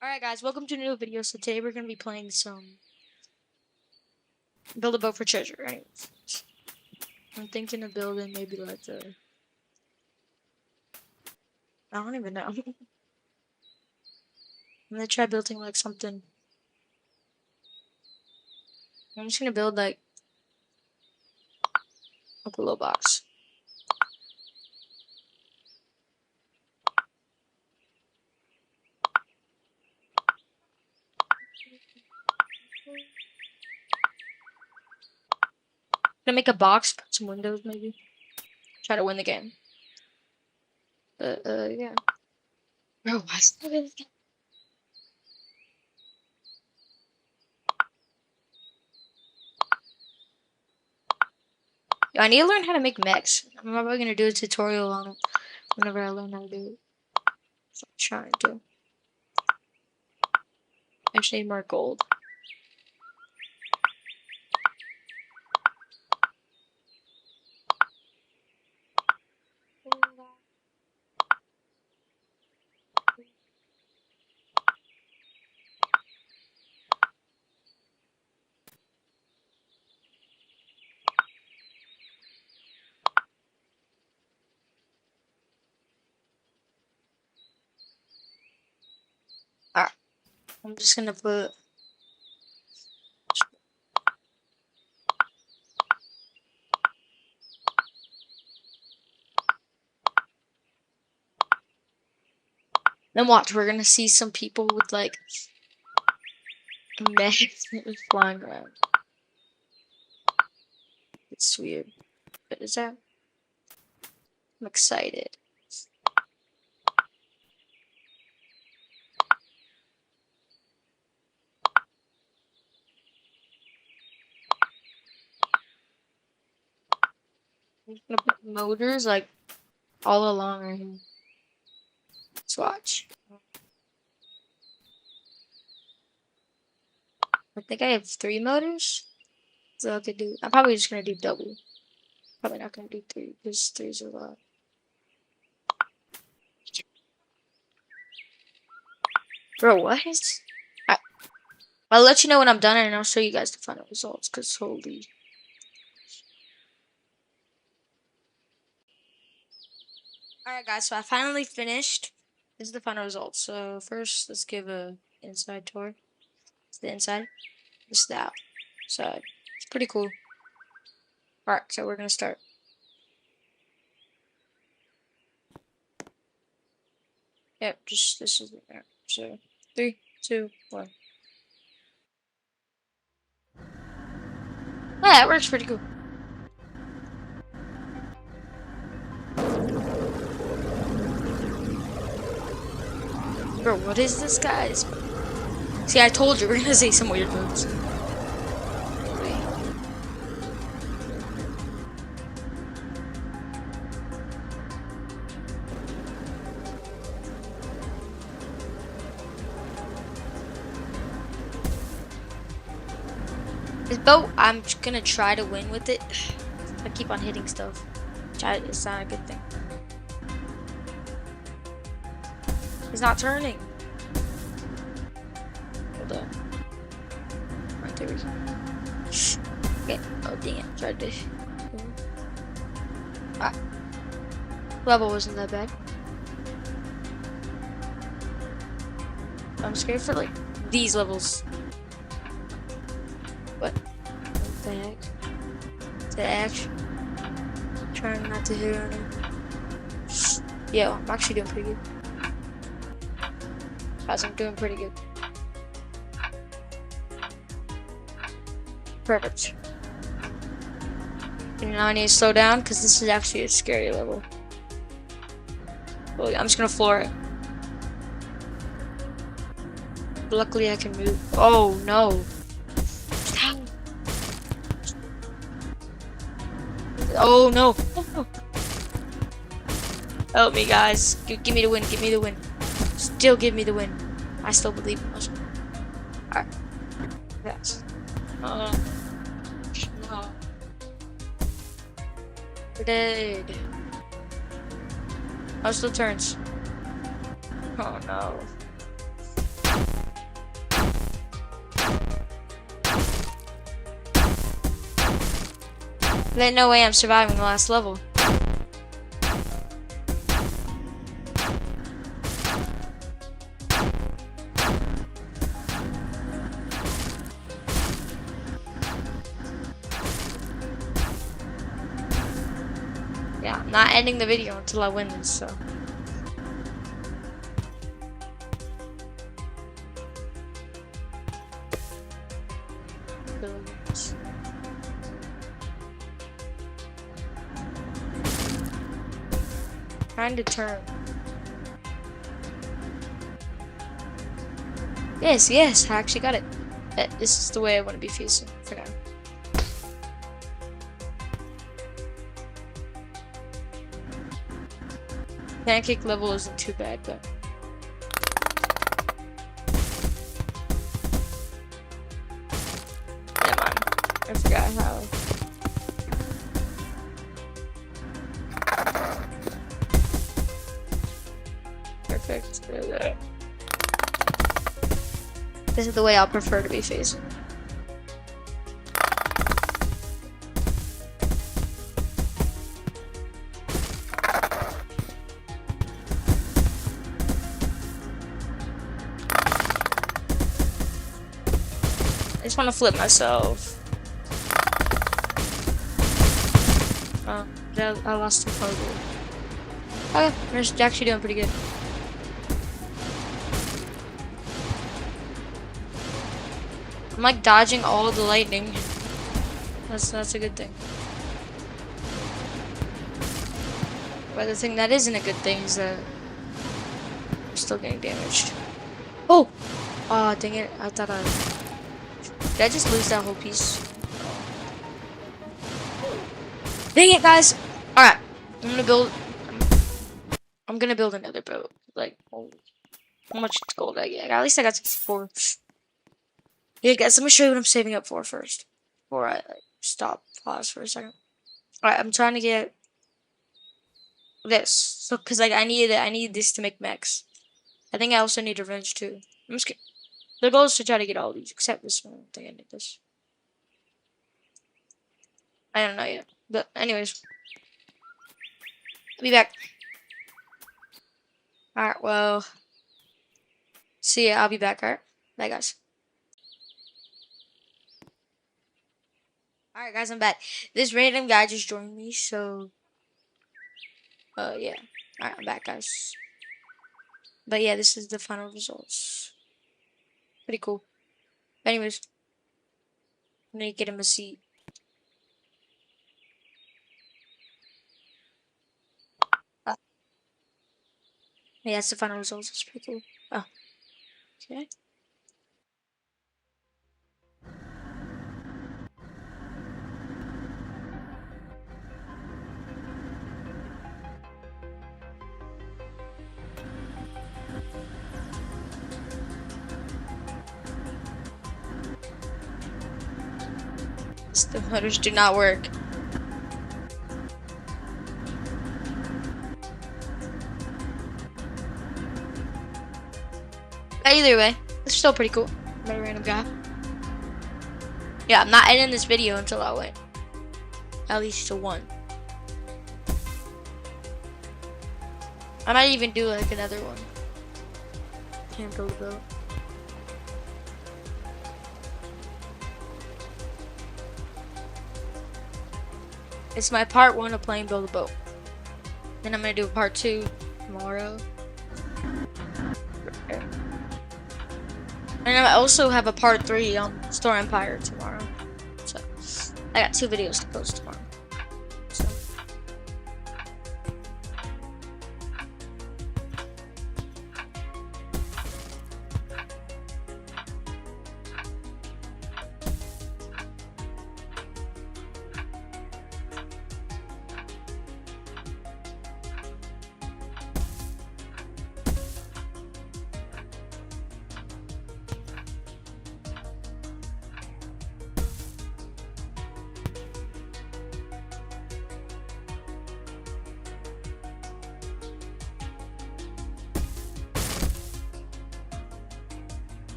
Alright guys, welcome to a new video. So today we're going to be playing some Build a Boat for Treasure. Anyways, I'm thinking of building maybe like I don't even know. I'm going to try building like something. I'm just going to build like a glow box. I'm going to make a box, put some windows maybe. Try to win the game. Yeah. Bro, why is that again? I need to learn how to make mechs. I'm probably going to do a tutorial on it whenever I learn how to do it. So I'm trying to. I just need more gold. Alright. I'm just going to put then watch, we're gonna see some people with like mechs flying around. It's weird. What is that? I'm excited. I'm gonna put motors like all along right here. Let's watch. I think I have 3 motors. So I could do. I'm probably just gonna do double. Probably not gonna do 3 because 3 is a lot. Bro, what? I'll let you know when I'm done and I'll show you guys the final results. Cause holy. Alright guys, so I finally finished. This is the final result. So first, let's give a inside tour. It's the inside. This is the outside. It's pretty cool. Alright, so we're gonna start. Yep, just this is the so 3, 2, 1. Yeah, that works pretty cool. Bro, what is this, guys? See, I told you we're gonna say some weird words. This boat, I'm just gonna try to win with it. I keep on hitting stuff. It's not a good thing. It's not turning. Hold on. Right, there we go. Okay. Oh, dang it. Tried to. Ah. Level wasn't that bad. I'm scared for like these levels. What the heck? The action. Trying not to hit on him. Yo, I'm actually doing pretty good. Guys, I'm doing pretty good. Perfect. And now I need to slow down because this is actually a scary level. Well, I'm just gonna floor it. Luckily I can move. Oh no. Oh no. Oh, no. Help me, guys. Give me the win. Give me the win. Still give me the win. I still believe in us. Alright. Yes. No. We're dead. Oh, still turns. Oh no. There's no way I'm surviving the last level. Yeah, I'm not ending the video until I win this, so. Trying to turn. Yes, yes, I actually got it. This is the way I want to be facing for now. Pancake level isn't too bad, but. Never mind. I forgot how. Perfect. This is the way I'll prefer to be facing. I just want to flip myself. I lost the puzzle. Okay, we're actually doing pretty good. I'm like dodging all of the lightning. That's a good thing. But the thing that isn't a good thing is that I'm still getting damaged. Oh! Oh, dang it. I thought did I just lose that whole piece? Dang it, guys! Alright. I'm gonna build another boat. Like, oh, how much gold I get? At least I got 64. Yeah, guys, let me show you what I'm saving up for first. Before I pause for a second. Alright, I'm trying to get this. So, cause like I need this to make mechs. I think I also need revenge too. I'm just kidding. The goal is to try to get all these, except this one. I think I need this. I don't know yet. But anyways. I'll be back. Alright, well. See ya, I'll be back, alright? Bye guys. Alright guys, I'm back. This random guy just joined me, so yeah. Alright, I'm back guys. But yeah, this is the final results. Pretty cool. Anyways. I'm gonna get him a seat. Yeah, that's the final results. It's pretty cool. Oh. Okay. The motors do not work. Either way, it's still pretty cool. I'm a random guy. Yeah, I'm not ending this video until I win. At least to 1. I might even do like another one. Can't build a boat. It's my part 1 of playing Build a Boat. Then I'm gonna do a part 2 tomorrow. And I also have a part 3 on Store Empire tomorrow. So I got 2 videos to post tomorrow. So.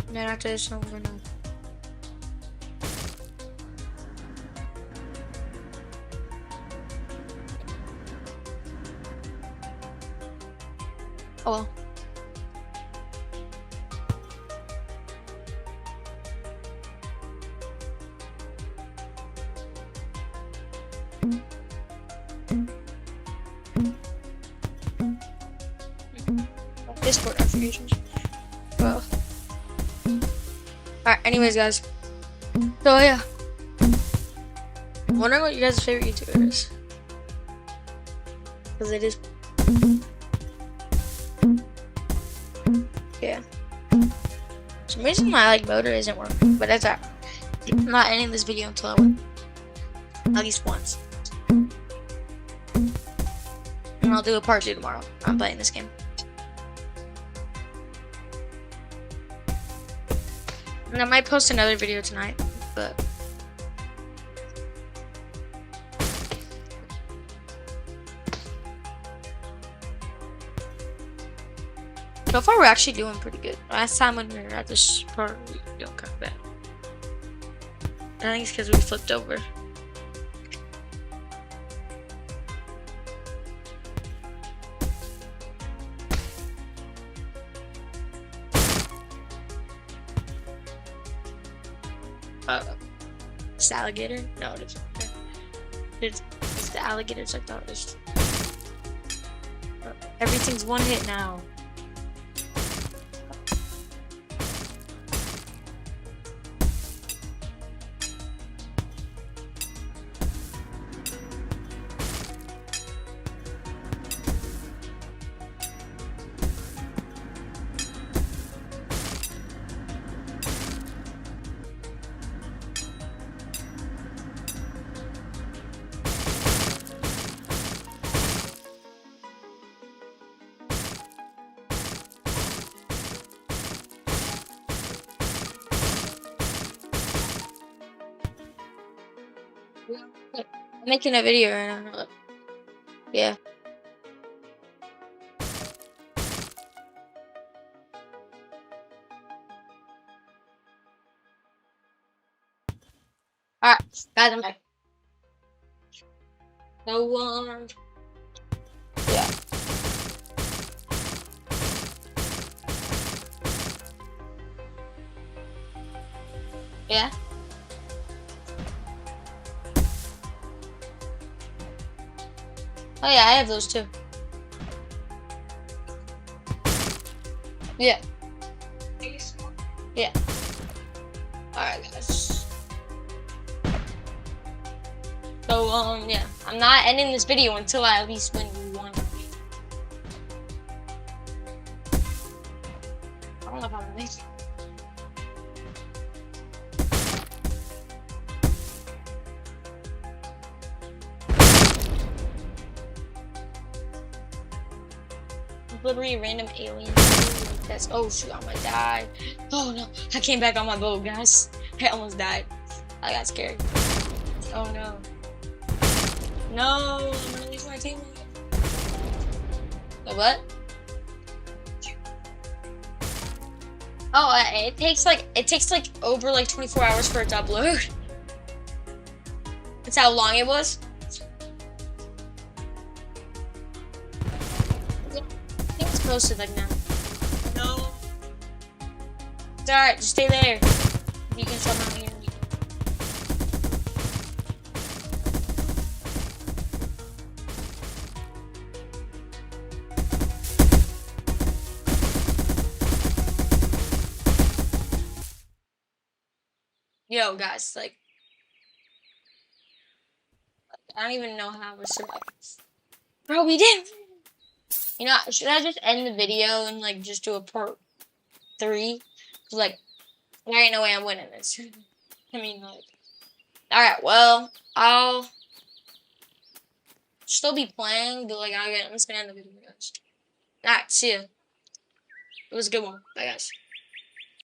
And then after this, I'm gonna Oh well. Discord notifications. Well. Alright, anyways, guys. So, yeah. I'm wondering what you guys' favorite YouTuber is. Because it is. Yeah. For some reason, my motor isn't working. But that's alright. I'm not ending this video until I win. At least once. And I'll do a part 2 tomorrow. I'm playing this game. And I might post another video tonight, but so far we're actually doing pretty good. Last time when we were at this part, we don't come back. I think it's because we flipped over. It's the alligator? No, it isn't. It's the alligators I thought it was. Everything's one hit now. I'm making a video right now. Yeah. Alright, guys, I'm back. So, yeah. Yeah. Oh yeah, I have those too. Yeah. Yeah. Alright, guys. So, yeah. I'm not ending this video until I at least win one. I don't know if I'm gonna make it. Literally a random alien. That's oh shoot, I might die. Oh no, I came back on my boat, guys. I almost died. I got scared. Oh no. No, I'm gonna lose my team. Wait, what? Oh, it takes like over like 24 hours for it to upload. That's how long it was. I think it's posted like now. No. It's alright, just stay there. You can somehow hear me. Yo, guys, like, I don't even know how we're surviving this. Bro, we did. You know, should I just end the video and like just do a part 3? Like, there ain't no way I'm winning this. I mean, like, alright, well, I'll still be playing, but like, I'm just gonna end the video, guys. Alright, see ya. It was a good one. Bye, guys.